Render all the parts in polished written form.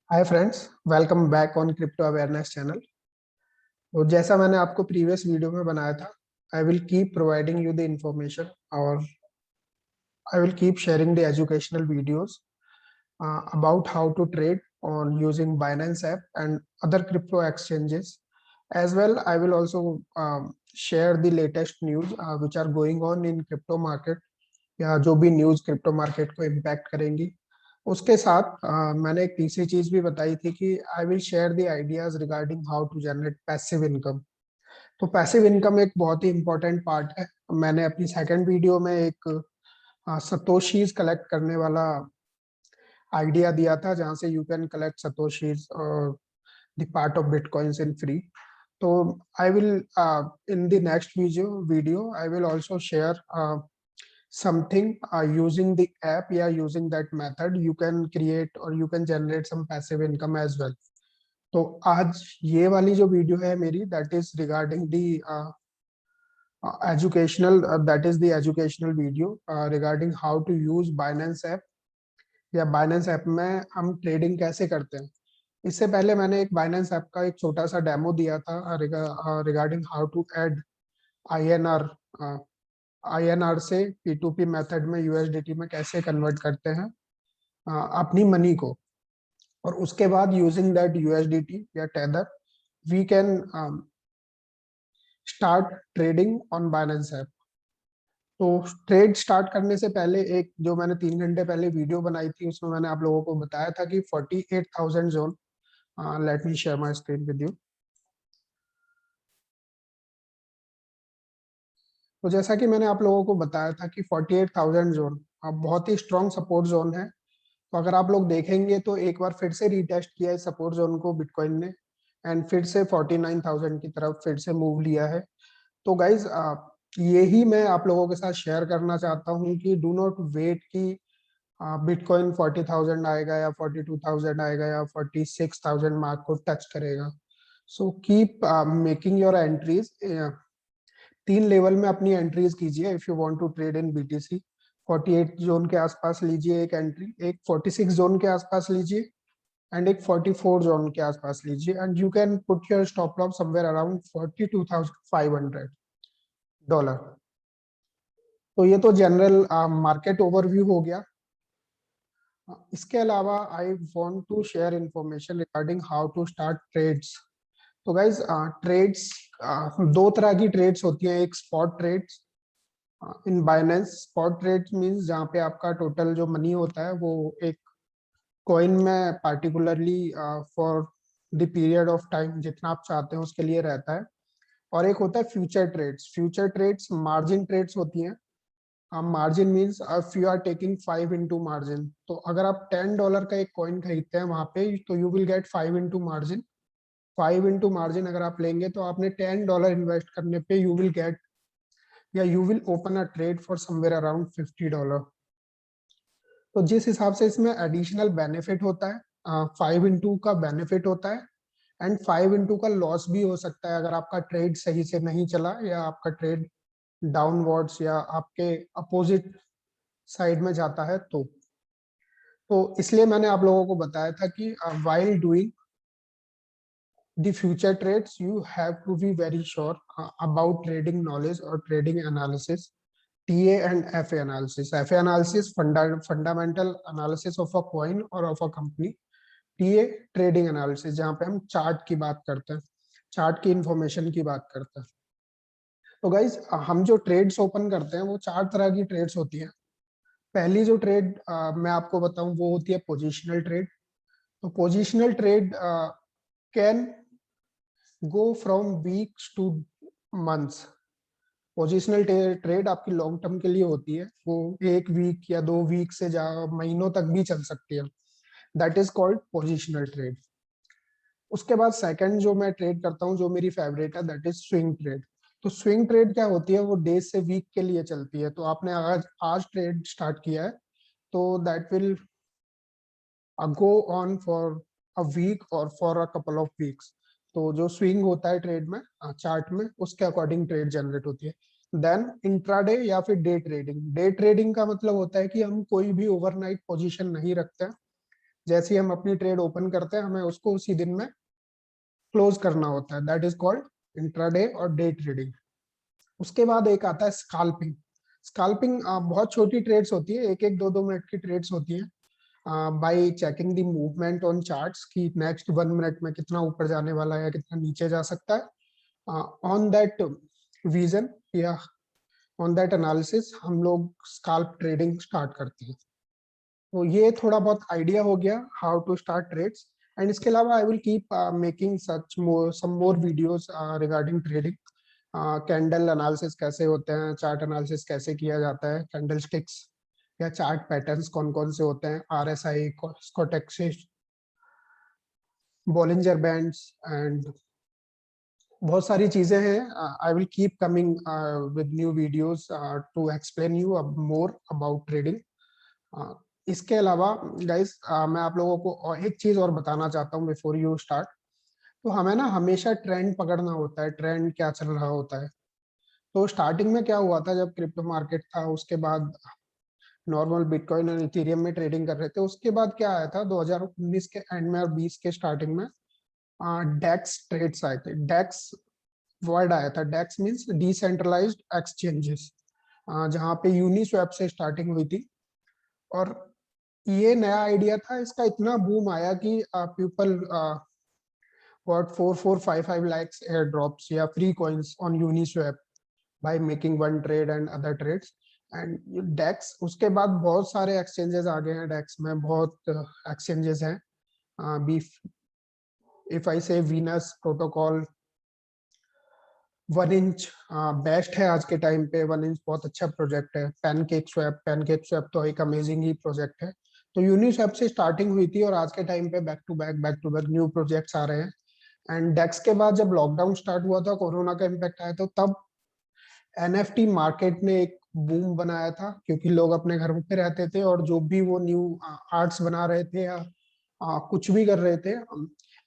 Hi friends, welcome back on crypto awareness channel. तो जैसा मैंने आपको प्रीवियस वीडियो में बनाया था, I will keep providing you the information और I will keep sharing the educational videos about how to trade on using Binance app and other crypto exchanges. As well, I will also share the latest news which are going on in crypto market या जो भी news crypto market को impact करेंगी। उसके साथ मैंने एक तीसरी चीज भी बताई थी कि I will share the ideas regarding how to generate passive income. तो पैसिव इनकम एक बहुत ही इंपॉर्टेंट पार्ट है। मैंने अपनी सेकंड वीडियो में एक सतोशीज कलेक्ट करने वाला आइडिया दिया था, जहां से you can collect satoshis the part of bitcoins in free. तो I will in the next video I will also share something using the app, yeah, using that method you can create or you can generate some passive income as well. तो आज ये वाली जो video है मेरी, that is regarding the educational, that is the educational video regarding how to use Binance app या Binance app में हम ट्रेडिंग कैसे करते हैं। इससे पहले मैंने एक बाइनेंस ऐप का एक छोटा सा डेमो दिया था regarding how to add INR, INR से P2P मेथड में USDT में कैसे कन्वर्ट करते हैं अपनी मनी को। और उसके बाद यूजिंग दैट USDT या tether we can start trading on Binance app. तो ट्रेड स्टार्ट करने से पहले एक जो मैंने 3 घंटे पहले वीडियो बनाई थी, उसमें मैंने आप लोगों को बताया था कि 48,000 zone, let me share my screen with you. तो जैसा कि मैंने आप लोगों को बताया था कि 48,000 जोन बहुत ही स्ट्रॉन्ग सपोर्ट जोन है। तो अगर आप लोग देखेंगे तो एक बार फिर से रीटेस्ट किया है सपोर्ट जोन को बिटकॉइन ने, एंड फिर से 49,000 की तरफ फिर से मूव लिया है। तो गाइज यही मैं आप लोगों के साथ शेयर करना चाहता हूँ कि डू नॉट वेट कि बिटकॉइन 40,000 आएगा या 42,000 आएगा या 46,000 मार्क को टच करेगा। So keep making your entries. 3 level में अपनी एंट्रीज कीजिए if you want to trade in BTC। 48 zone के आसपास लीजिए एक एंट्री, एक 46 जोन के आसपास लीजिए, एंड एक 44 जोन के आसपास लीजिए, and you can put your stop loss somewhere around $42,500। तो ये तो जनरल मार्केट ओवरव्यू हो गया। इसके अलावा I want to share information regarding how to start trades. तो गाइज ट्रेड्स, दो तरह की ट्रेड्स होती हैं। एक spot trades in Binance. Spot trades means जहाँ पे आपका टोटल जो मनी होता है वो एक कॉइन में particularly for the period of time जितना आप चाहते हैं उसके लिए रहता है। और एक होता है future trades. Future trades margin trades होती हैं। Margin means if you are taking 5 into margin, तो अगर आप $10 का एक कॉइन खरीदते हैं वहां पे, तो you will gate 5 into margin. 5 into margin अगर आप लेंगे तो आपने $10 इन्वेस्ट करने पे यू विल गेट या you will open a trade for somewhere around $50। तो जिस हिसाब से इसमें एडिशनल बेनिफिट होता है, 5 इंटू का बेनिफिट होता है, एंड 5 इंटू का लॉस भी हो सकता है अगर आपका ट्रेड सही से नहीं चला या आपका ट्रेड डाउनवर्ड्स या आपके अपोजिट साइड में जाता है। तो इसलिए मैंने आप लोगों को बताया था कि while doing the future trades you have to be very sure about trading knowledge or trading analysis, TA and FA analysis. FA analysis fundamental analysis of a coin or of a company. TA trading analysis, जहाँ पे हम chart की बात करते हैं, chart की information की बात करते हैं। तो गाइज हम जो ट्रेड्स ओपन करते हैं वो 4 तरह की ट्रेड्स होती हैं। पहली जो ट्रेड मैं आपको बताऊं वो होती है पोजिशनल ट्रेड। तो positional trade can go from weeks two months. Positional trade आपकी लॉन्ग टर्म के लिए होती है, वो 1 वीक या 2 वीक से महीनों तक भी चल सकती है। That is called positional trade. उसके बाद सेकंड जो मैं ट्रेड करता हूँ जो मेरी फेवरेट है, दैट इज स्विंग ट्रेड। तो स्विंग ट्रेड क्या होती है, वो डेज से वीक के लिए चलती है। तो आपने आज ट्रेड स्टार्ट किया है तो that will go on for a week और for a couple of weeks. तो जो स्विंग होता है ट्रेड में, चार्ट में, उसके अकॉर्डिंग ट्रेड जनरेट होती है। देन इंट्राडे या फिर डे ट्रेडिंग। डे ट्रेडिंग का मतलब होता है कि हम कोई भी ओवरनाइट पोजीशन नहीं रखते हैं। जैसे ही हम अपनी ट्रेड ओपन करते हैं हमें उसको उसी दिन में क्लोज करना होता है, दैट इज कॉल्ड इंट्राडे और डे ट्रेडिंग। उसके बाद एक आता है स्काल्पिंग। स्काल्पिंग बहुत छोटी ट्रेड्स होती है, एक एक 2-2 मिनट की ट्रेड्स होती है। Bye checking the movement on charts कि नेक्स्ट 1 मिनट में कितना ऊपर जाने वाला है या कितना नीचे जा सकता है, ऑन दैट विजन या ऑन दैट एनालिसिस हम लोग स्काल्प ट्रेडिंग स्टार्ट करते हैं। तो ये थोड़ा बहुत आइडिया हो गया how to start trades. And इसके अलावा I will keep making such some more videos regarding trading. Candle analysis कैसे होते हैं, चार्ट एनालिसिस कैसे किया जाता है, कैंडल स्टिक्स या चार्ट पैटर्न्स कौन कौन से होते हैं, RSI, stochastics, Bollinger bands and बहुत सारी चीजें हैं। I will keep coming with new videos to explain you more about trading. इसके अलावा गाइस मैं आप लोगों को एक चीज और बताना चाहता हूँ बिफोर यू स्टार्ट। तो हमें ना हमेशा ट्रेंड पकड़ना होता है, ट्रेंड क्या चल रहा होता है। तो स्टार्टिंग में क्या हुआ था, जब क्रिप्टो मार्केट था उसके बाद नॉर्मल बिटकॉइन और इथेरियम में ट्रेडिंग कर रहे थे, उसके बाद क्या आया था 2019 के एंड में और 20 के स्टार्टिंग में डेक्स ट्रेड्स आए थे। डेक्स वर्ड आया था, डेक्स मींस डिसेंट्रलाइज्ड एक्सचेंजेस, जहाँ पे यूनिस्वैप से स्टार्टिंग हुई थी। और ये नया आइडिया था, इसका इतना बूम आया कि पीपल got 4,455 lakhs airdrops या free coins on Uniswap by making one trade and other trades and DEX। उसके बाद बहुत सारे exchanges आ गए हैं, DEX में बहुत exchanges हैं। Beef if I say Venus protocol, 1inch best है आज के टाइम पे। 1inch बहुत अच्छा प्रोजेक्ट है। पैनकेक स्वैप तो एक अमेजिंग ही प्रोजेक्ट है। तो यूनिस्वैप से स्टार्टिंग हुई थी और आज के टाइम पे back to back new projects आ रहे हैं। एंड डेक्स के बाद जब लॉकडाउन स्टार्ट हुआ था, कोरोना का इम्पैक्ट आया, तो तब NFT मार्केट ने एक बूम बनाया था, क्योंकि लोग अपने घर पे रहते थे और जो भी वो न्यू आर्ट्स बना रहे थे या कुछ भी कर रहे थे।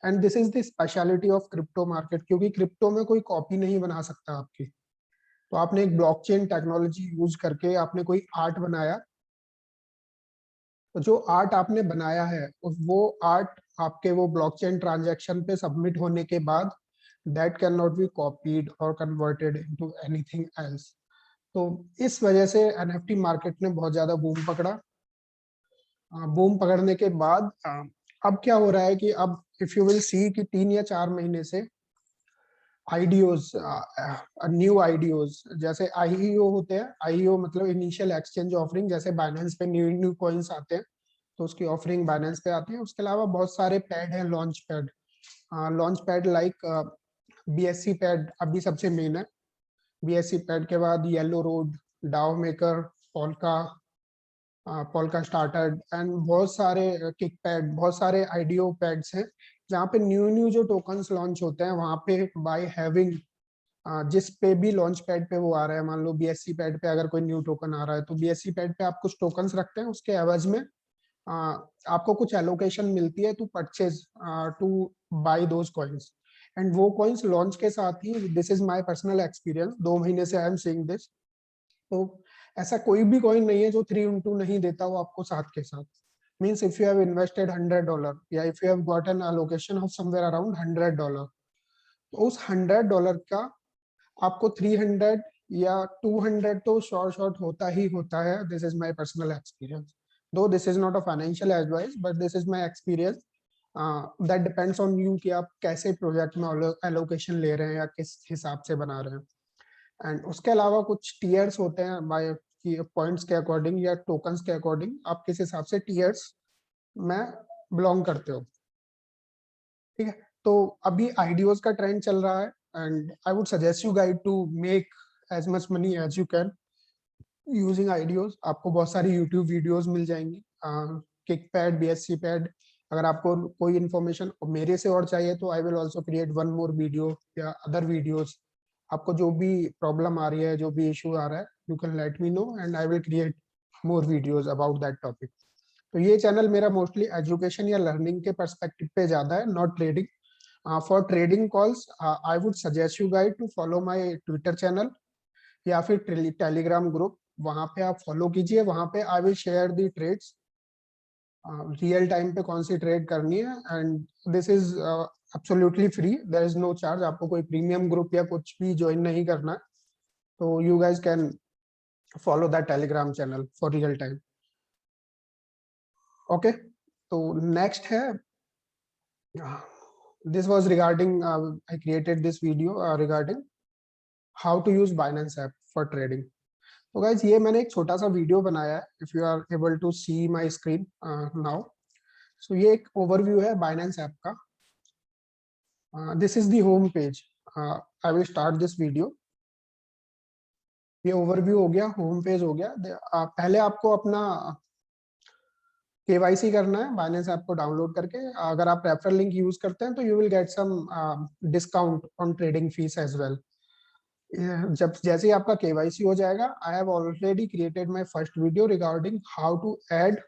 And this is the speciality of crypto market, क्योंकि क्रिप्टो में कोई कॉपी नहीं बना सकता आपकी। तो आपने एक ब्लॉकचेन टेक्नोलॉजी यूज करके आपने कोई आर्ट बनाया, तो जो आर्ट आपने बनाया है वो आर्ट आपके वो ब्लॉकचेन ट्रांजैक्शन पे सबमिट होने के बाद that can not be copied और कन्वर्टेड इनटू एनीथिंग एल्स। तो इस वजह से NFT मार्केट ने बहुत ज्यादा बूम पकड़ा। बूम पकड़ने के बाद अब क्या हो रहा है कि अब इफ यू विल सी कि 3 या 4 महीने से आईडीओज, न्यू आईडीओज, जैसे आईईओ होते हैं। आईईओ मतलब इनिशियल एक्सचेंज ऑफरिंग, जैसे बाइनेंस पे न्यू न्यू कॉइन्स आते हैं तो उसकी ऑफरिंग बाइनेंस पे आती है। उसके अलावा बहुत सारे पैड हैं, launch pad like BSC pad अभी सबसे मेन है। BSC पैड के बाद yellow road, DAO Maker, Polka, Polkastarter and बहुत सारे किक पैड, बहुत सारे आईडीओ पैड्स हैं जहाँ पे न्यू न्यू जो टोकन्स लॉन्च होते हैं वहाँ पे बाय हैविंग, जिस पे भी लॉन्च पैड पे वो आ रहा है, मान लो BSC पैड पे अगर कोई न्यू टोकन आ रहा है तो BSC पैड पे आप कुछ टोकन्स रखते हैं, उसके एवज में आपको कुछ एलोकेशन मिलती है to purchase, to buy those coins. And वो कॉइन्स लॉन्च के साथ ही, this is my personal experience, 2 महीने से आई एम सीइंग दिस। तो ऐसा कोई भी कॉइन नहीं है जो 3x2 नहीं देता वो आपको साथ के साथ। Means if you have invested $100 या if you have got an allocation of somewhere around $100, तो उस $100 का आपको 300 या 200 तो शॉर्ट होता ही होता है। This is my personal experience, though this is not a financial advice but this is my experience. That depends on you कि आप कैसे प्रोजेक्ट में एलोकेशन ले रहे हैं या किस हिसाब से बना रहे हैं। एंड उसके अलावा कुछ टीयर्स होते हैं बाय पॉइंट्स के अकॉर्डिंग या टोकन्स के अकॉर्डिंग, आप किस हिसाब से टीयर्स में बिलोंग करते हो। ठीक है, तो अभी आईडीओज का ट्रेंड चल रहा है and I would suggest you guide to make as much money as you can using IDOs. आपको बहुत सारी यूट्यूब वीडियोस मिल जाएंगी, किक पैड, BSC पैड। अगर आपको कोई इन्फॉर्मेशन मेरे से और चाहिए तो I will also create one more video या अदर वीडियोस। आपको जो भी प्रॉब्लम आ रही है, जो भी इशू आ रहा है, you can let me know and I will create more videos about that topic. तो ये चैनल मेरा मोस्टली एजुकेशन या लर्निंग के पर्सपेक्टिव पे ज्यादा है, not trading. For trading calls I would suggest you guide to follow my Twitter channel या फिर टेलीग्राम ग्रुप। वहां पे आप फॉलो कीजिए, वहां पे I will share the trades real time पे कौन सी ट्रेड करनी है, and this is absolutely free, there is no charge, आपको कोई प्रीमियम ग्रुप या कुछ भी ज्वाइन नहीं करना है, तो you guys can follow that Telegram channel for real time. Okay, तो नेक्स्ट है, this was regarding I created this video regarding how to use Binance app for trading। तो गाइज ये मैंने एक छोटा सा वीडियो बनाया है, if you are able to see my screen now. So ये एक ओवरव्यू है बाइनेंस ऐप का। This is the home page. I will start this video. ये ओवरव्यू हो गया, होम पेज हो गया। पहले आपको अपना केवाईसी करना है बाइनेंस ऐप को डाउनलोड करके। अगर आप रेफरल लिंक यूज करते हैं तो you will get some discount on trading fees as well. जब जैसे ही आपका केवाईसी हो जाएगा, I have already created my first video regarding how to add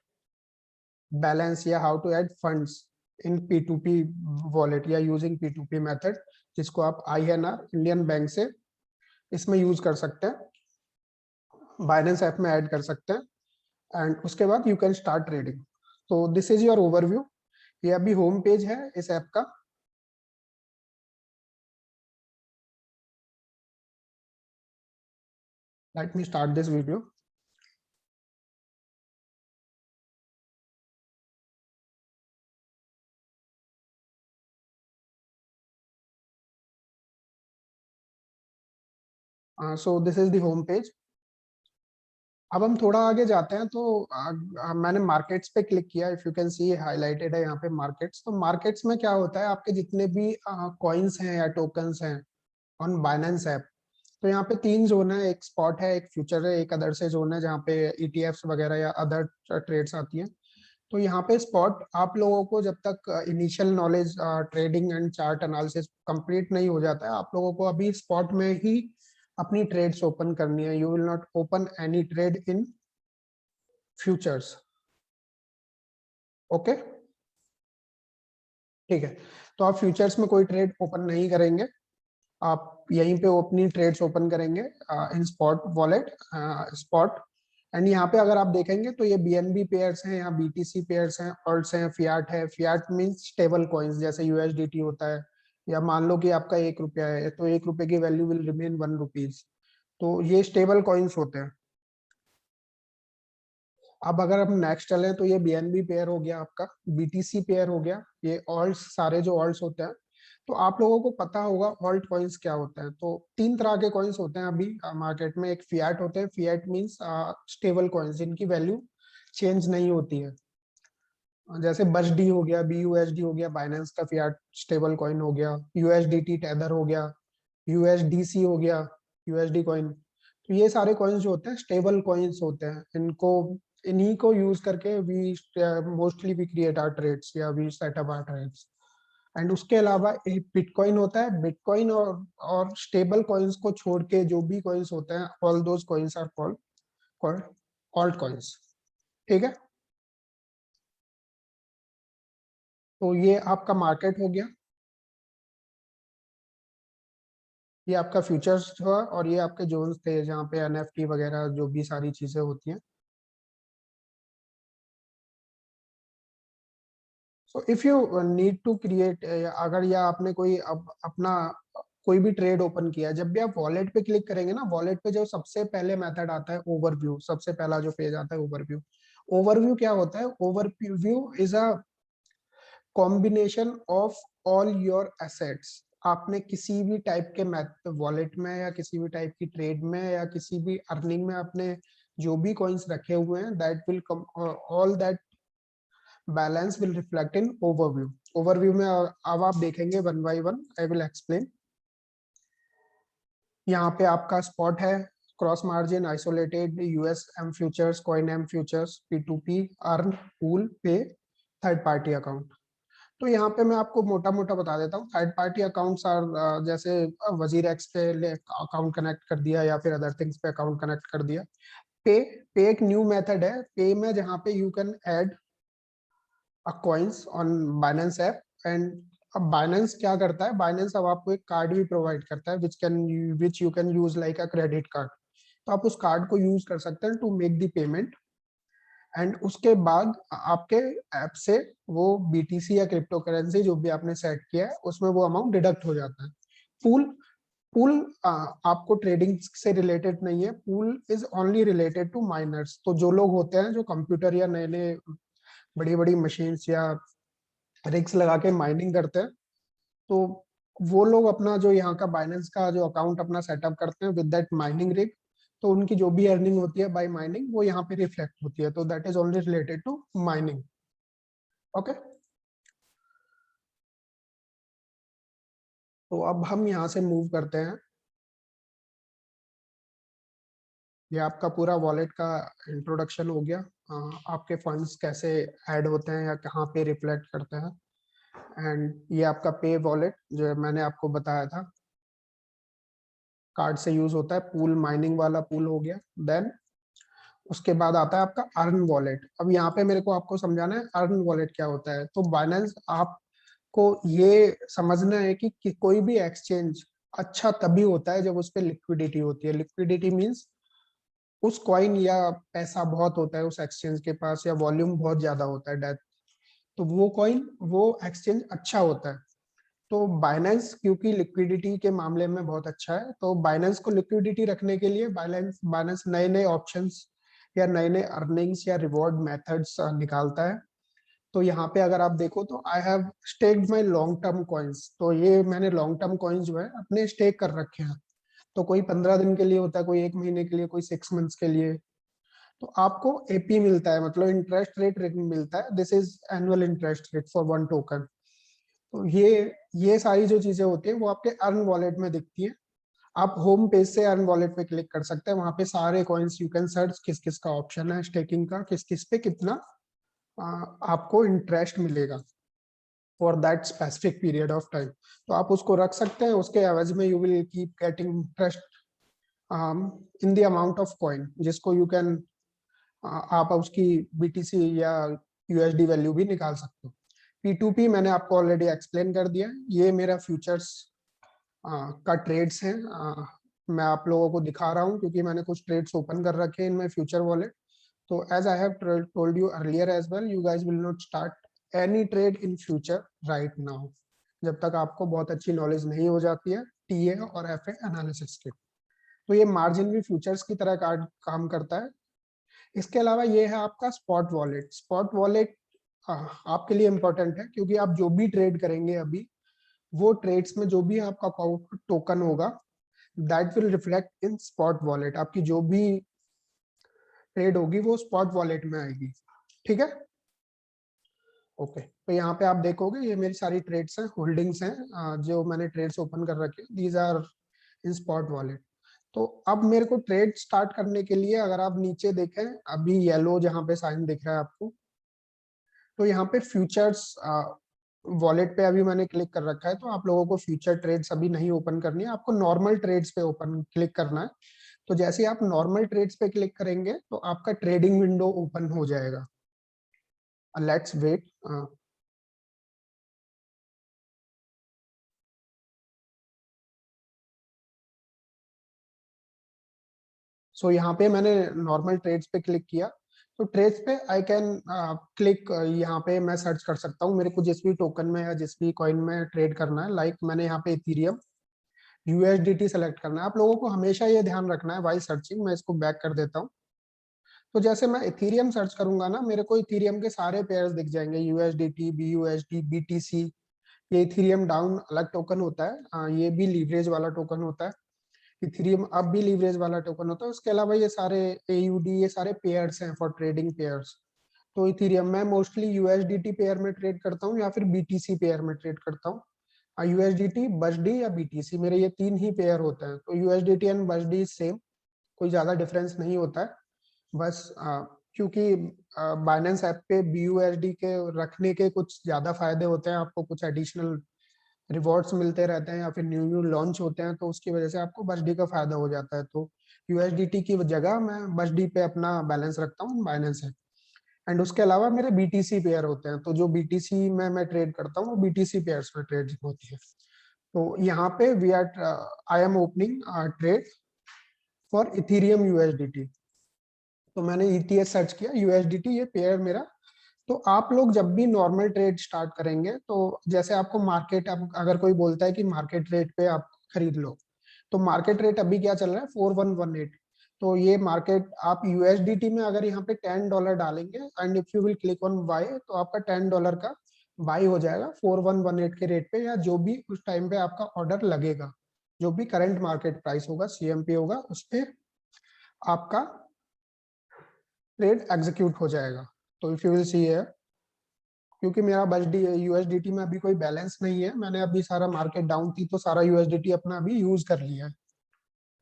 balance या how to add funds in P2P wallet या यूजिंग P2P मेथड, जिसको आप INR इंडियन बैंक से इसमें यूज कर सकते हैं, बाइनेंस ऐप में ऐड कर सकते हैं, एंड उसके बाद यू कैन स्टार्ट ट्रेडिंग। तो दिस इज योर ओवरव्यू। ये अभी होम पेज है इस ऐप का। Let me start this video. So this is the home page. अब हम थोड़ा आगे जाते हैं, तो मैंने मार्केट्स पे क्लिक किया। If you can see highlighted है यहाँ पे मार्केट्स। तो मार्केट्स में क्या होता है, आपके जितने भी कॉइन्स हैं या टोकन्स हैं ऑन बाइनेंस ऐप, तो यहाँ पे 3 जोन है, एक स्पॉट है, एक फ्यूचर है, एक अदर से जोन है जहाँ पे ETFs वगैरह या अदर ट्रेड्स आती हैं। तो यहाँ पे स्पॉट आप लोगों को जब तक initial knowledge trading and chart analysis complete नहीं हो जाता है, आप लोगों को अभी स्पॉट में ही अपनी ट्रेड्स ओपन करनी है। You will not open any trade in futures. Okay, ठीक है। तो आप फ्यूचर्स में कोई ट्रेड ओपन नहीं करेंगे, आप यहीं पे अपनी ट्रेड्स ओपन करेंगे इन स्पॉट वॉलेट स्पॉट। एंड यहाँ पे अगर आप देखेंगे तो ये BNB पेयर्स हैं, यहाँ BTC पेयर्स हैं, ऑल्ट्स हैं, फियाट है। फियाट मींस स्टेबल कॉइन्स, जैसे USDT होता है, या मान लो कि आपका 1 रुपया है तो 1 रुपए की वैल्यू विल रिमेन 1 रुपीज। तो ये स्टेबल कॉइन्स होते हैं। अब अगर हम नेक्स्ट चले तो ये BNB पेयर हो गया, आपका BTC पेयर हो गया, ये ऑल्ट्स, सारे जो ऑल्ट्स होते हैं। तो आप लोगों को पता होगा ऑल्ट कॉइन्स क्या होता है। तो 3 तरह के कॉइन्स होते हैं अभी मार्केट में। एक फियाट होते हैं, फियाट मींस स्टेबल कॉइन्स, जिनकी वैल्यू चेंज नहीं होती है। जैसे BUSD हो गया, BUSD हो गया, बाइनेंस का फियाट स्टेबल कॉइन हो गया। USDT टेदर हो गया, USDC हो गया, USD कॉइन। तो ये सारे कॉइन्स जो होते हैं स्टेबल कॉइन्स होते हैं। इनको, इन्हीं को यूज करके we mostly we create our trades या we set up our trades. And उसके अलावा एक बिटकॉइन होता है। बिटकॉइन और स्टेबल कॉइन्स को छोड़ के जो भी कॉइन्स होते हैं, all those coins are called altcoins. ठीक है, तो ये आपका मार्केट हो गया, ये आपका फ्यूचर्स हुआ, और ये आपके जोन्स थे जहाँ पे NFT वगैरह जो भी सारी चीजें होती हैं। So if you need to create, अगर या आपने कोई अपना कोई भी ट्रेड ओपन किया, जब भी आप वॉलेट पे क्लिक करेंगे ना, वॉलेट पे जो सबसे पहले मेथड आता है ओवरव्यू, सबसे पहला जो पेज आता है ओवरव्यू। ओवरव्यू क्या होता है? Overview is a combination of all your assets. आपने किसी भी टाइप के वॉलेट में या किसी भी टाइप की ट्रेड में या किसी भी अर्निंग में आपने जो भी कॉइन्स रखे हुए हैं, that will come, all that balance will reflect in overview. Overview में अब आप देखेंगे one by one, I will explain. यहाँ पे आपका स्पॉट है, cross margin, isolated, USM futures, coin M futures, P2P, earn, pool, pay, third party account. तो यहाँ पे मैं आपको मोटा मोटा बता देता हूँ। थर्ड पार्टी अकाउंट्स आर जैसे वजीर एक्स पे अकाउंट कनेक्ट कर दिया या फिर अदर थिंग्स पे अकाउंट कनेक्ट कर दिया। पे, पे एक न्यू मेथड है। पे में जहाँ पे you can add coins on Binance app. And अब बाइनेंस क्या करता है, बाइनेंस अब आपको एक कार्ड भी प्रोवाइड करता है which you can use like a credit card. तो आप उस कार्ड को यूज कर सकते हैं to make the payment and उसके बाद आपके ऐप से वो BTC या क्रिप्टो करेंसी जो भी आपने सेट किया है उसमें वो अमाउंट डिडक्ट हो जाता है। पूल पूल आपको ट्रेडिंग से रिलेटेड नहीं है, pool is only related to miners. तो जो लोग होते हैं जो कंप्यूटर या नए नए बड़ी बड़ी मशीन्स या रिग्स लगा के माइनिंग करते हैं, तो वो लोग अपना जो यहाँ का बाइनेंस का जो अकाउंट अपना सेटअप करते हैं विद दैट माइनिंग रिग, तो उनकी जो भी अर्निंग होती है बाय माइनिंग वो यहाँ पे रिफ्लेक्ट होती है। तो that is only related to mining. Okay, तो अब हम यहाँ से मूव करते हैं। ये आपका पूरा वॉलेट का इंट्रोडक्शन हो गया। आपके फंड्स कैसे ऐड होते हैं या कहाँ पे रिफ्लेक्ट करते हैं। एंड ये आपका पे वॉलेट जो मैंने आपको बताया था कार्ड से यूज होता है, पूल माइनिंग वाला पूल हो गया। देन उसके बाद आता है आपका अर्न वॉलेट। अब यहाँ पे मेरे को आपको समझाना है अर्न वॉलेट क्या होता है। तो बाइनेंस आपको ये समझना है कि कोई भी एक्सचेंज अच्छा तभी होता है जब उस पर लिक्विडिटी होती है। लिक्विडिटी मीन्स उस कॉइन या पैसा बहुत होता है उस एक्सचेंज के पास, या वॉल्यूम बहुत ज्यादा होता है डेथ, तो वो कॉइन वो एक्सचेंज अच्छा होता है। तो बाइनेंस क्योंकि लिक्विडिटी के मामले में बहुत अच्छा है, तो बाइनेंस को लिक्विडिटी रखने के लिए बाइनेंस बाइनेंस नए नए ऑप्शंस या नए नए अर्निंग्स या रिवॉर्ड मेथड्स निकालता है। तो यहाँ पे अगर आप देखो तो I have stacked my long term coins. तो ये मैंने लॉन्ग टर्म कॉइन्स जो है अपने स्टेक कर रखे हैं। तो कोई 15 दिन के लिए होता है, कोई 1 महीने के लिए, कोई 6 मंथ्स के लिए। तो आपको एपी मिलता है, मतलब इंटरेस्ट रेट मिलता है। This is annual interest rate for one token. तो ये सारी जो चीजें होती है वो आपके अर्न वॉलेट में दिखती है। आप होम पेज से अर्न वॉलेट पे क्लिक कर सकते हैं, वहां पे सारे कॉइन्स यू कैन सर्च किस किस का ऑप्शन है स्टेकिंग का, किस किस पे कितना आपको इंटरेस्ट मिलेगा for that specific period of time. तो आप उसको रख सकते हैं, उसके एवज में you will keep getting interest in the amount of coin जिसको यू कैन आप उसकी BTC या USD वैल्यू भी निकाल सकते हो। P2P मैंने आपको ऑलरेडी एक्सप्लेन कर दिया। ये मेरा फ्यूचर्स का ट्रेड्स हैं। मैं आप लोगों को दिखा रहा हूँ क्योंकि मैंने कुछ ट्रेड्स ओपन कर रखे हैं इन माय फ्यूचर वॉलेट। तो as I have told you earlier as well, you guys will not start any trade in future right now जब तक आपको बहुत अच्छी नॉलेज नहीं हो जाती है TA और FA एनालिसिस की। तो ये मार्जिन भी फ्यूचर्स की तरह काम करता है। इसके अलावा ये है आपका स्पॉट वॉलेट। स्पॉट वॉलेट आपके लिए इंपॉर्टेंट है क्योंकि आप जो भी ट्रेड करेंगे अभी, वो ट्रेड्स में जो भी आपका टोकन होगा that will reflect in spot wallet. आपकी जो भी ट्रेड होगी वो स्पॉट वॉलेट में आएगी। ठीक है, ओके। तो यहाँ पे आप देखोगे ये मेरी सारी ट्रेड्स हैं, होल्डिंग्स हैं, जो मैंने ट्रेड्स ओपन कर रखे हैं, these are in spot wallet. तो अब मेरे को ट्रेड स्टार्ट करने के लिए अगर आप नीचे देखें अभी येलो जहाँ पे साइन दिख रहा है आपको, तो यहाँ पे फ्यूचर्स वॉलेट पे अभी मैंने क्लिक कर रखा है। तो आप लोगों को फ्यूचर ट्रेड्स अभी नहीं ओपन करनी है, आपको नॉर्मल ट्रेड्स पे ओपन क्लिक करना है। तो जैसे आप नॉर्मल ट्रेड्स पे क्लिक करेंगे तो आपका ट्रेडिंग विंडो ओपन हो जाएगा। Let's wait. सो यहाँ पे मैंने नॉर्मल ट्रेड्स पे क्लिक किया। तो ट्रेड्स पे आई कैन क्लिक, यहाँ पे मैं सर्च कर सकता हूँ मेरे को जिस भी टोकन में या जिस भी कॉइन में ट्रेड करना है। लाइक मैंने यहाँ पे इथीरियम USDT सेलेक्ट करना है। आप लोगों को हमेशा ये ध्यान रखना है वाई सर्चिंग। मैं इसको बैक कर देता हूँ। तो जैसे मैं इथीरियम सर्च करूंगा ना, मेरे को इथीरियम के सारे पेयर्स दिख जाएंगे, USDT BUSD BTC। ये इथीरियम डाउन अलग टोकन होता है, ये भी लीवरेज वाला टोकन होता है। इथेरियम अब भी लीवरेज वाला टोकन होता है। उसके अलावा ये सारे AUD, ये सारे पेयर्स हैं फॉर ट्रेडिंग पेयर्स। तो इथेरियम मैं मोस्टली USDT पेयर में ट्रेड करता हूँ या फिर BTC पेयर में ट्रेड करता हूँ। USDT BUSD या BTC, मेरे ये तीन ही पेयर होते हैं। तो USDT एंड BUSD सेम, कोई ज्यादा डिफरेंस नहीं होता है। बस क्योंकि बाइनेंस ऐप पे BUSD के रखने के कुछ ज्यादा फायदे होते हैं, आपको कुछ एडिशनल रिवॉर्ड्स मिलते रहते हैं या फिर न्यू न्यू लॉन्च होते हैं, तो उसकी वजह से आपको BUSD का फायदा हो जाता है। तो USDT की जगह मैं BUSD पे अपना बैलेंस रखता हूँ बाइनेंस है। एंड उसके अलावा मेरे BTC पेयर होते हैं। तो जो BTC में मैं ट्रेड करता हूँ वो BTC पेयर्स में ट्रेड होती है। तो यहाँ पे we are I am opening trade for Ethereum USDT। तो मैंने ETH सर्च किया, USDT, ये पेयर मेरा। तो आप लोग जब भी नॉर्मल ट्रेड स्टार्ट करेंगे, तो जैसे आपको मार्केट, अगर कोई बोलता है कि मार्केट रेट पे आप खरीद लो, तो मार्केट रेट अभी क्या चल रहा है, 4118। तो ये मार्केट आप USDT में अगर यहाँ पे $10 डालेंगे and if you will click on buy, तो आपका $10 का बाई हो जाएगा 4118 के रेट पे, या जो भी उस टाइम पे आपका ऑर्डर लगेगा, जो भी करंट मार्केट प्राइस होगा, CMP होगा, उस पे आपका ट्रेड एग्जीक्यूट हो जाएगा। तो इफ यू विल सी है, क्योंकि मेरा USDT में अभी कोई बैलेंस नहीं है, मैंने अभी सारा, मार्केट डाउन थी तो सारा USDT अपना अभी यूज कर लिया है।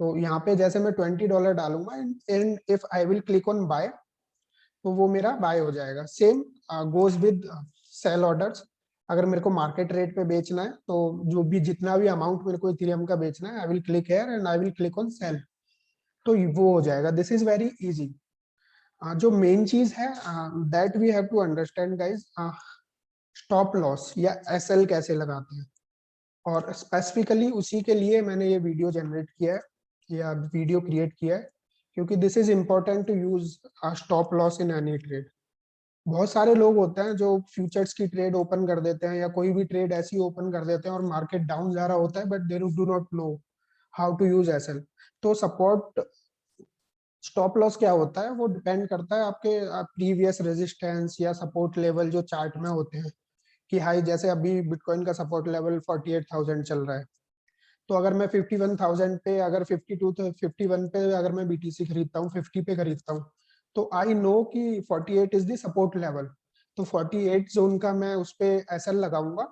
तो यहाँ पे जैसे मैं $20 डालूंगा and if I will click on buy, तो वो मेरा बाय हो जाएगा। Same goes with sell orders. अगर मेरे को मार्केट रेट पे बेचना है, तो जो भी जितना भी अमाउंट मेरे को इथेरियम का बेचना है, I will click here and I will click on sell, तो वो हो जाएगा। This is very easy. जो मेन चीज है that we have to understand guys, stop loss या SL कैसे लगाते हैं, और स्पेसिफिकली उसी के लिए मैंने ये वीडियो जनरेट किया है या वीडियो क्रिएट किया है, क्योंकि this is important to use stop loss in any trade. बहुत सारे लोग होते हैं जो फ्यूचर्स की ट्रेड ओपन कर देते हैं, या कोई भी ट्रेड ऐसी ओपन कर देते हैं और मार्केट डाउन जा रहा होता है, but they do not know how to use SL। तो सपोर्ट, स्टॉप लॉस क्या होता है, वो डिपेंड करता है आपके प्रीवियस रेजिस्टेंस या सपोर्ट लेवल जो चार्ट में होते हैं, कि हाई, जैसे अभी बिटकॉइन का सपोर्ट लेवल 48,000 चल रहा है, तो अगर मैं 51,000 पे, अगर 52 तो 51 पे अगर मैं BTC खरीदता हूँ, 50 पे खरीदता हूँ, तो आई नो कि 48 इज द सपोर्ट लेवल। तो 48 जोन का मैं उस पे SL लगाऊंगा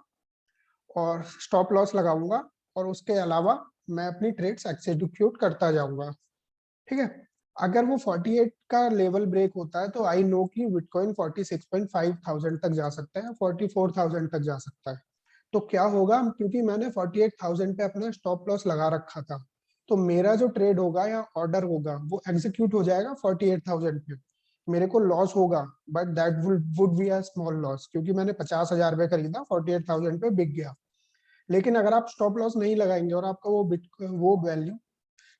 और स्टॉप लॉस लगाऊंगा, और उसके अलावा मैं अपनी ट्रेड्स एक्सिक्यूट करता जाऊंगा। ठीक है। अगर वो 48 का लेवल ब्रेक होता है, तो आई नो कि बिटकॉइन 46,500 तक जा सकता है, 44,000 तक जा सकता है। तो क्या होगा, क्योंकि मैंने 48,000 पे अपना स्टॉप लॉस लगा रखा था, तो मेरा जो ट्रेड होगा या ऑर्डर होगा वो एग्जीक्यूट हो जाएगा 48,000 पे। मेरे को लॉस होगा, but that would be a small loss, क्योंकि मैंने 50,000 पे खरीदा, 48,000 पे बिक गया। लेकिन अगर आप स्टॉप लॉस नहीं लगाएंगे और आपका वो वैल्यू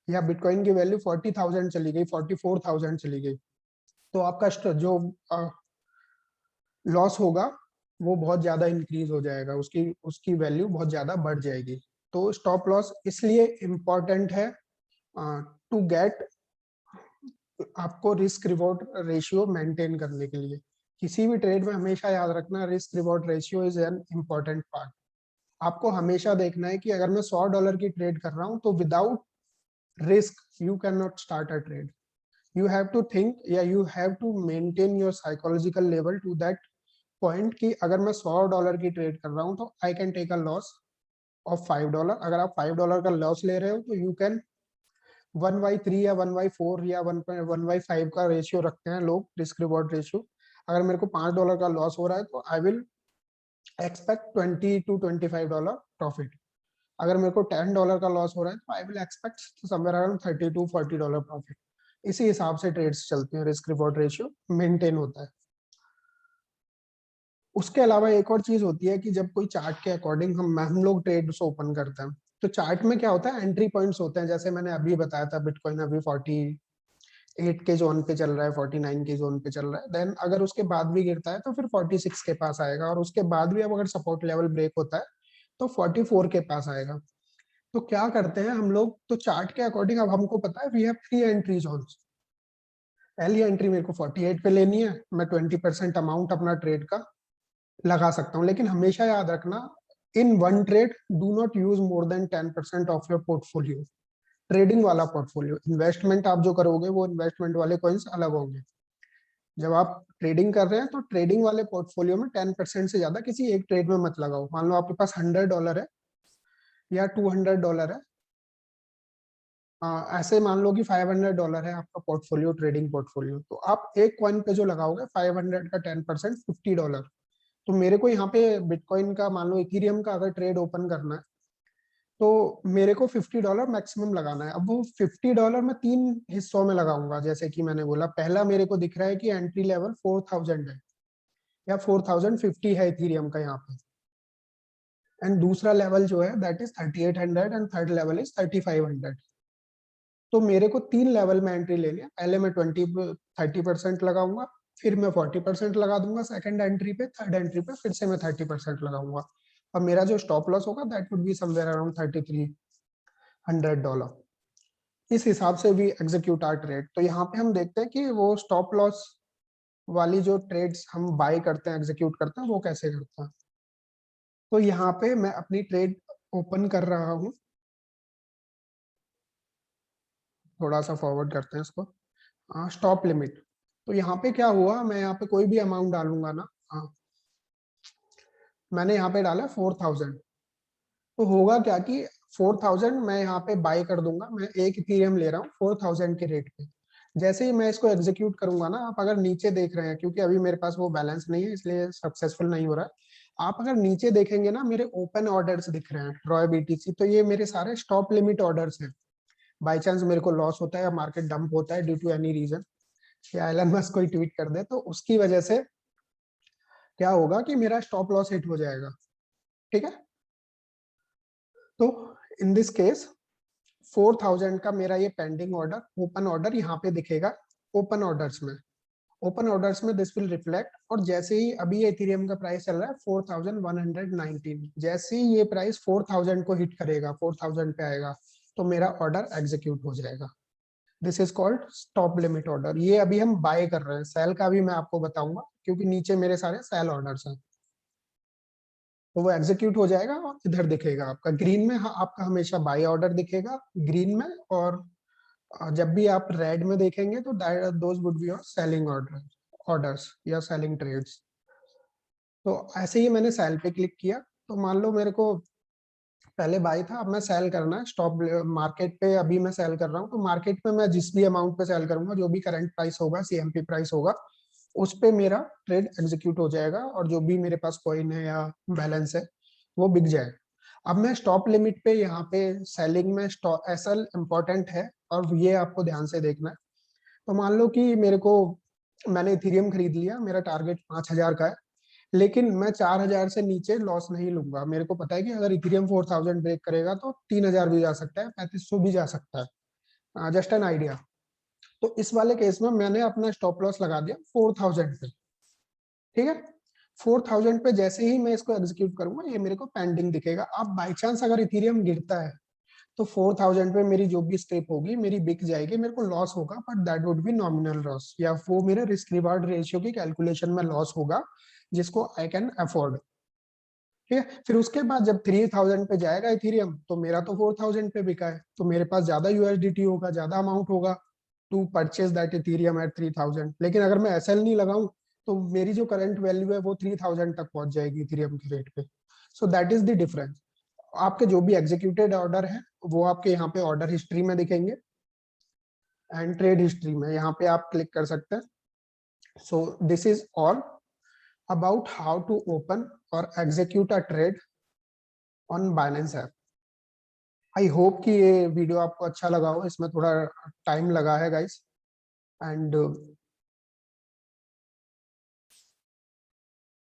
या बिटकॉइन की वैल्यू 40,000 चली गई, 44,000 चली गई, तो आपका जो लॉस होगा वो बहुत ज्यादा इंक्रीज हो जाएगा, उसकी उसकी वैल्यू बहुत ज्यादा बढ़ जाएगी। तो स्टॉप लॉस इसलिए इम्पोर्टेंट है टू गेट, आपको रिस्क रिवॉर्ड रेशियो मेंटेन करने के लिए। किसी भी ट्रेड में हमेशा याद रखना, risk reward ratio is an important part. आपको हमेशा देखना है कि अगर मैं $100 की ट्रेड कर रहा हूं, तो without risk you cannot start a trade. You have to think, या you have to maintain your psychological level to that point कि अगर मैं $100 की ट्रेड कर रहा हूँ, तो I can take a loss of $5। अगर आप $5 का लॉस ले रहे हो, तो you can 1/3 या 1/4 या 1/5 का रेशियो रखते हैं लोग, रिस्क रिवॉर्ड रेशियो। अगर मेरे को $5 का लॉस हो रहा है, तो I will expect $20 to $25 profit. अगर मेरे को $10 का लॉस हो रहा है, तो I will expect somewhere around $30 to $40 profit. इसी हिसाब से ट्रेड्स चलती हैं, रिस्क रिवॉर्ड रेशियो मेंटेन होता है। उसके अलावा एक और चीज होती है कि जब कोई चार्ट के अकॉर्डिंग हम लोग ट्रेड्स ओपन करते हैं, तो चार्ट में क्या होता है, एंट्री पॉइंट्स होते हैं। जैसे मैंने अभी बताया था, बिटकॉइन अभी 48 के जोन पे चल रहा है, 49 के जोन पे चल रहा है, देन अगर उसके बाद भी गिरता है, तो फिर 46 के पास आएगा, और उसके बाद भी अब अगर सपोर्ट लेवल ब्रेक होता है, तो 44 के पास आएगा। तो क्या करते हैं हम लोग, तो चार्ट के अकॉर्डिंग अब हमको पता है वी हैव 3 एंट्री जोन्स। पहली एंट्री मेरे को 48 पे लेनी है, मैं 20% अमाउंट अपना ट्रेड का लगा सकता हूँ, लेकिन हमेशा याद रखना, in one trade do not use more than 10% of your portfolio. Trading वाला पोर्टफोलियो, इन्वेस्टमेंट आप जो करोगे वो इन्वेस्टमेंट वाले कॉइन्स अलग होंगे। जब आप ट्रेडिंग कर रहे हैं, तो ट्रेडिंग वाले पोर्टफोलियो में 10% से ज्यादा किसी एक ट्रेड में मत लगाओ। मान लो आपके पास $100 है या $200 है, ऐसे मान लो कि $500 है आपका पोर्टफोलियो, ट्रेडिंग पोर्टफोलियो, तो आप एक कॉइन पे जो लगाओगे 500 का 10% $50। तो मेरे को यहाँ पे बिटकॉइन का, मान लो इथेरियम का अगर ट्रेड ओपन करना है, तो मेरे को $50 मैक्सिमम लगाना है। अब वो $50 मैं 3 हिस्सों में लगाऊंगा। जैसे कि मैंने बोला, पहला मेरे को दिख रहा है कि एंट्री लेवल 4000 है या 4050 है इथेरियम का यहाँ पे, एंड दूसरा लेवल जो है that is 3800, and third level is 3500। तो मेरे को 3 लेवल में एंट्री लेनी है। पहले मैं 30% लगाऊंगा, फिर मैं 40% लगा दूंगा सेकंड एंट्री पे, थर्ड एंट्री पे फिर से मैं 30% लगाऊंगा, और मेरा जो स्टॉप लॉस होगा that would be somewhere around $3300। इस हिसाब से भी एग्जीक्यूट आर ट्रेड। तो यहाँ पे हम देखते हैं कि वो स्टॉप लॉस वाली जो ट्रेड्स हम बाय करते हैं, एग्जीक्यूट करते हैं, वो कैसे करते हैं। तो यहाँ पे मैं अपनी ट्रेड ओपन कर रहा हूँ, थोड़ा सा फॉरवर्ड करते हैं इसको। स्टॉप लिमिट, तो यहाँ पे क्या हुआ, मैं यहाँ पे कोई भी अमाउंट डालूंगा ना, मैंने यहाँ पे डाला 4000, तो होगा क्या कि 4000 मैं यहाँ पे बाय कर दूंगा। मैं एक इथेरियम ले रहा हूँ 4000 के रेट पे। जैसे ही मैं इसको एग्जीक्यूट करूंगा ना, आप अगर नीचे देख रहे हैं, क्योंकि अभी मेरे पास वो बैलेंस नहीं है इसलिए सक्सेसफुल नहीं हो रहा है। आप अगर नीचे देखेंगे ना, मेरे ओपन ऑर्डर्स दिख रहे हैं रॉय बीटीसी, तो ये मेरे सारे स्टॉप लिमिट ऑर्डर्स हैं। बाई चांस मेरे को लॉस होता है या मार्केट डंप होता है ड्यू टू एनी रीजन, या एलन मस्क कोई ट्वीट कर दे, तो उसकी वजह से क्या होगा कि मेरा स्टॉप लॉस हिट हो जाएगा। ठीक है, तो इन दिस केस 4000 का मेरा ये पेंडिंग ऑर्डर, ओपन ऑर्डर यहाँ पे दिखेगा। ओपन ऑर्डर्स में, ओपन ऑर्डर्स में दिस विल रिफ्लेक्ट, और जैसे ही अभी ये इथेरियम का प्राइस चल रहा है 4119, जैसे ही ये प्राइस 4000 को हिट करेगा, 4000 पे आएगा, तो मेरा ऑर्डर एग्जीक्यूट हो जाएगा। This is called stop limit order. ये अभी हम बाय कर रहे हैं, सेल का भी मैं आपको बताऊंगा, क्योंकि नीचे मेरे सारे सेल ऑर्डर्स हैं। तो वो एग्जीक्यूट हो जाएगा और इधर दिखेगा आपका ग्रीन में, आपका हमेशा बाय ऑर्डर दिखेगा ग्रीन में, और जब भी आप रेड में देखेंगे तो those would be your selling orders या सेलिंग ट्रेड्स। तो ऐसे ही मैंने सेल पे क्लिक किया, तो मान लो मेरे को पहले बाय था, अब मैं सेल करना है स्टॉप मार्केट पे, अभी मैं सेल कर रहा हूँ। तो मार्केट पे मैं जिस भी अमाउंट पे सेल करूंगा, जो भी करंट प्राइस होगा, सीएमपी प्राइस होगा, उस पे मेरा ट्रेड एग्जीक्यूट हो जाएगा, और जो भी मेरे पास कॉइन है या बैलेंस है वो बिक जाएगा। अब मैं स्टॉप लिमिट पे, यहाँ पे सेलिंग में स्टॉप एसएल इंपॉर्टेंट है, और ये आपको ध्यान से देखना है। तो मान लो कि मेरे को, मैंने इथेरियम खरीद लिया, मेरा टारगेट 5000 का है, लेकिन मैं 4000 से नीचे लॉस नहीं लूंगा। मेरे को पता है कि अगर इथेरियम 4000 ब्रेक करेगा तो 3000 भी जा सकता है, 3500 भी जा सकता है, जस्ट एन आइडिया। तो इस वाले केस में मैंने अपना स्टॉप लॉस लगा दिया 4000 पे। ठीक है, 4000 पे जैसे ही मैं इसको एग्जीक्यूट करूंगा, ये मेरे को पेंडिंग दिखेगा। अब बाई चांस अगर इथेरियम गिरता है, तो 4000 पे मेरी जो भी स्टेप होगी मेरी बिक जाएगी, मेरे को लॉस होगा, but that would be nominal loss, या वो मेरे रिस्क रिवार्ड रेशियो की कैलकुलेशन में लॉस होगा, जिसको आई कैन अफोर्ड। ठीक है, फिर उसके बाद जब 3000 पे जाएगा इथेरियम, तो मेरा तो 4000 पे बिका है, तो मेरे पास ज्यादा यूएसडीटी होगा, ज्यादा अमाउंट होगा to purchase that Ethereum at 3000। लेकिन अगर मैं एसएल नहीं लगाऊं, तो मेरी जो करंट वैल्यू है वो 3000 तक पहुंच जाएगी इथेरियम के रेट पे। So that is the difference. आपके जो भी एग्जीक्यूटेड ऑर्डर है वो आपके यहाँ पे ऑर्डर हिस्ट्री में दिखेंगे, एंड ट्रेड हिस्ट्री में, यहाँ पे आप क्लिक कर सकते हैं। So this is all about how to open और execute a trade on Binance app. I hope कि ये वीडियो आपको अच्छा लगा हो, इसमें थोड़ा टाइम लगा है गाइस, एंड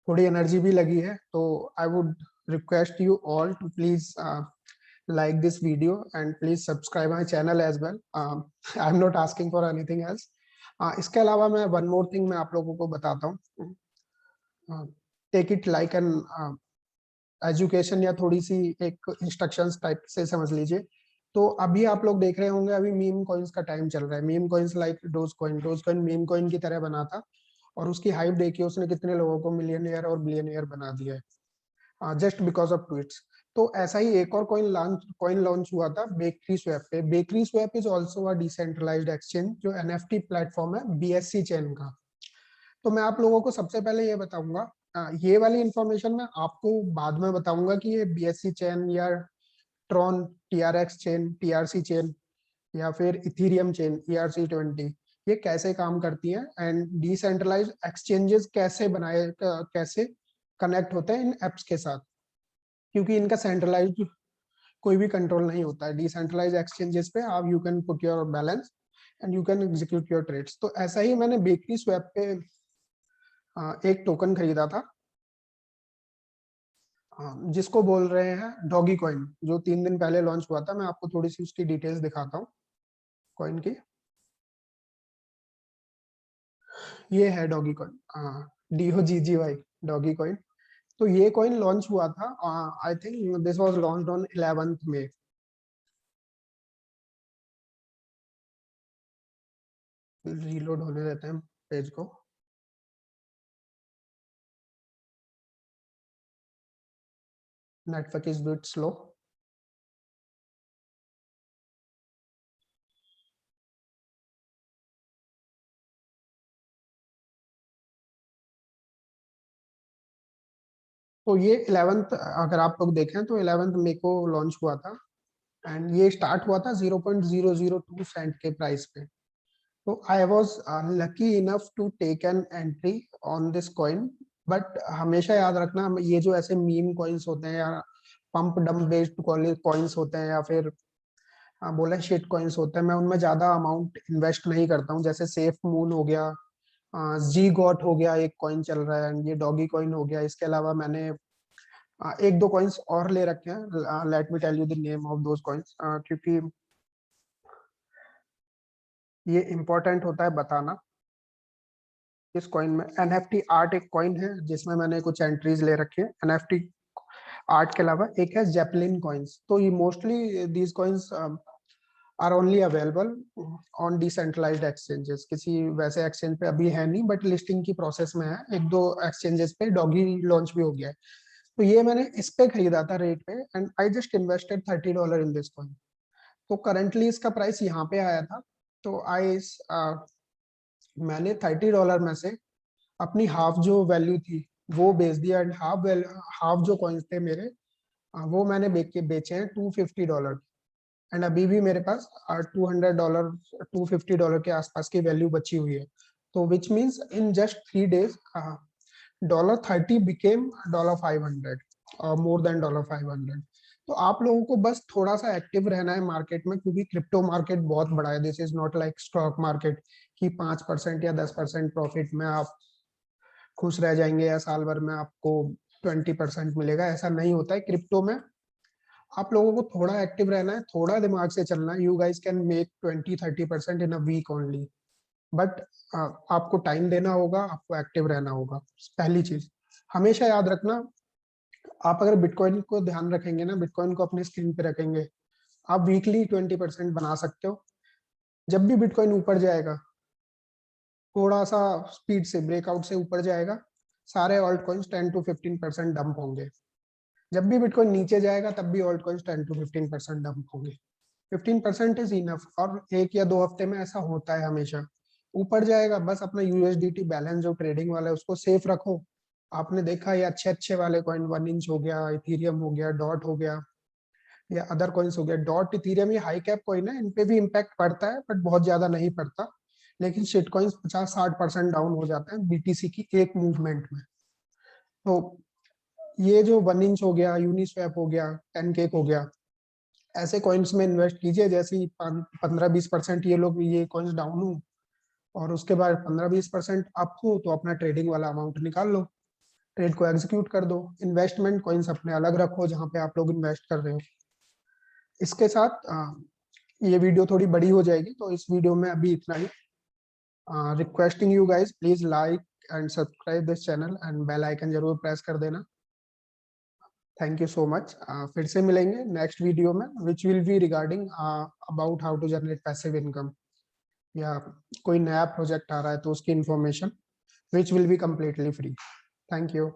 थोड़ी एनर्जी भी लगी है। तो I would request you all to please like this video and please subscribe my channel as well. I'm not asking for anything else. इसके अलावा मैं one more thing मैं आप लोगों को बताता हूँ। Take it like an education, या थोड़ी सी एक इंस्ट्रक्शंस टाइप से समझ लीजिए। तो अभी आप लोग देख रहे होंगे, अभी मीम कॉइन्स का टाइम चल रहा है। Meme coins like dose coin meme coin की तरह बना था, और उसकी हाइप देखिए उसने कितने लोगों को मिलियनियर और बिलियनियर बना दिया है, जस्ट बिकॉज ऑफ ट्वीट्स। तो ऐसा ही एक और कॉइन लॉन्च हुआ था बेकरी स्वैप पे। Bakery swap is also a decentralized exchange, जो एनएफटी प्लेटफॉर्म है बीएससी चेन का। तो मैं आप लोगों को सबसे पहले ये बताऊंगा, ये वाली इंफॉर्मेशन मैं आपको बाद में बताऊंगा कि ये बीएससी चेन या Tron TRX chain, TRC chain, या फिर इथेरियम चेन ERC20, ये कैसे काम करती है, एंड डिसेंट्रलाइज्ड एक्सचेंजेस कैसे बनाए, कैसे कनेक्ट होते हैं इन एप्स के साथ, क्योंकि इनका सेंट्रलाइज्ड कोई भी कंट्रोल नहीं होता है। डिसेंट्रलाइज एक्सचेंजेस पे आप you can put your balance and you can execute your trades. तो ऐसा ही मैंने बेकरी स्वैप पे एक टोकन खरीदा था, जिसको बोल रहे हैं डॉगी कॉइन, जो 3 दिन पहले लॉन्च हुआ था। मैं आपको थोड़ी सी उसकी डिटेल्स दिखाता हूँ। कॉइन की, ये है doggy coin, DOGGY, doggy coin. तो ये कॉइन लॉन्च हुआ था, I think this was launched on 11th May। Reload होने देते हैं पेज को। Network is bit slow. तो ये 11th, अगर आप लोग देखें तो 11th मई को लॉन्च हुआ था, एंड ये स्टार्ट हुआ था 0.002 सेंट के प्राइस पे। तो I was lucky enough to take an entry on this coin. But हमेशा याद रखना, ये जो ऐसे मीम कॉइन्स होते हैं या पंप डंप बेस्ड कॉइन्स होते हैं या फिर बोले शिट कॉइन्स होते हैं, मैं उनमें ज्यादा अमाउंट इन्वेस्ट नहीं करता हूँ। जैसे सेफ मून हो गया, जी गॉट हो गया, एक कॉइन चल रहा है, ये डॉगी कॉइन हो गया। इसके अलावा मैंने एक दो कॉइन्स और ले रखे हैं, let me tell you the name of those coins, क्योंकि ये इम्पोर्टेंट होता है बताना। इस कॉइन में NFT आर्ट एक कॉइन है जिसमें मैंने कुछ एंट्रीज ले रखी है। NFT आर्ट के अलावा एक है जेपलिन कॉइन्स। तो ये mostly these coins are only available on decentralized exchanges. किसी वैसे एक्सचेंज पे अभी है नहीं, बट लिस्टिंग की प्रोसेस में है। एक दो एक्सचेंजेस पे डॉगी लॉन्च भी हो गया है। तो ये मैंने इस पे खरीदा था रेट पे, and I just invested $30 in this coin. तो करंटली इसका प्राइस यहाँ पे आया था। तो मैंने $30 में से अपनी हाफ जो वैल्यू थी वो बेच दिया, एंड हाफ जो कॉइन्स थे मेरे, वो मैंने बेचे हैं $250। एंड अभी भी मेरे पास $200, $250 के आसपास की वैल्यू बची हुई है। तो which means in just 3 days $30 became $500, more than $500। तो आप लोगों को बस थोड़ा सा एक्टिव रहना है मार्केट में, क्योंकि क्रिप्टो मार्केट बहुत बड़ा है। This is not like stock market कि 5% या 10% प्रॉफिट में आप खुश रह जाएंगे या साल भर में आपको 20% मिलेगा। ऐसा नहीं होता है क्रिप्टो में। आप लोगों को थोड़ा एक्टिव रहना है, थोड़ा दिमाग से चलना है। You guys can make 20-30% in a week only, but आपको टाइम देना होगा, आपको एक्टिव रहना होगा। पहली चीज हमेशा याद रखना, आप अगर बिटकॉइन को ध्यान रखेंगे ना, बिटकॉइन को अपनी स्क्रीन पे रखेंगे, आप वीकली 20% बना सकते हो। जब भी बिटकॉइन ऊपर जाएगा, थोड़ा सा स्पीड से ब्रेकआउट से ऊपर जाएगा, सारे ऑल्ट कॉइन्स 10-15% डंप होंगे। जब भी बिटकॉइन नीचे जाएगा, तब भी ऑल्ट कॉइन्स 10-15% डंप होंगे। 15% इज इनफ, और 1 या 2 हफ्ते में ऐसा होता है हमेशा। ऊपर जाएगा, बस अपना USDT बैलेंस जो ट्रेडिंग वाला है उसको सेफ रखो। आपने देखा ये अच्छे अच्छे वाले कॉइन, 1 इंच हो गया, इथीरियम हो गया, डॉट हो गया, या अदर कॉइन्स हो गया। डॉट, इथीरियम ये हाई कैप कॉइन है, इन पे भी इम्पैक्ट पड़ता है बट बहुत ज्यादा नहीं पड़ता। लेकिन शिट कॉइन्स 50-60% डाउन हो जाते हैं BTC की एक मूवमेंट में। तो ये जो 1 इंच हो गया, यूनिस्वैप हो गया, 10 केक हो गया, ऐसे कॉइन्स में इन्वेस्ट कीजिए। जैसे ही 15-20% ये लोग ये कॉइन्स डाउन हो और उसके बाद 15-20% अप हो, तो अपना ट्रेडिंग वाला अमाउंट निकाल लो, ट्रेड को एग्जीक्यूट कर दो। इन्वेस्टमेंट कॉइन्स अपने अलग रखो जहाँ पे आप लोग इन्वेस्ट कर रहे हो। इसके साथ ये वीडियो थोड़ी बड़ी हो जाएगी, तो इस वीडियो में अभी इतना ही। Requesting you guys, please like and subscribe this channel, and bell icon जरूर प्रेस कर देना। Thank you so much. फिर से मिलेंगे नेक्स्ट वीडियो में, which will be regarding about how to generate passive income, या कोई नया प्रोजेक्ट आ रहा है तो उसकी information, which will be completely free. Thank you.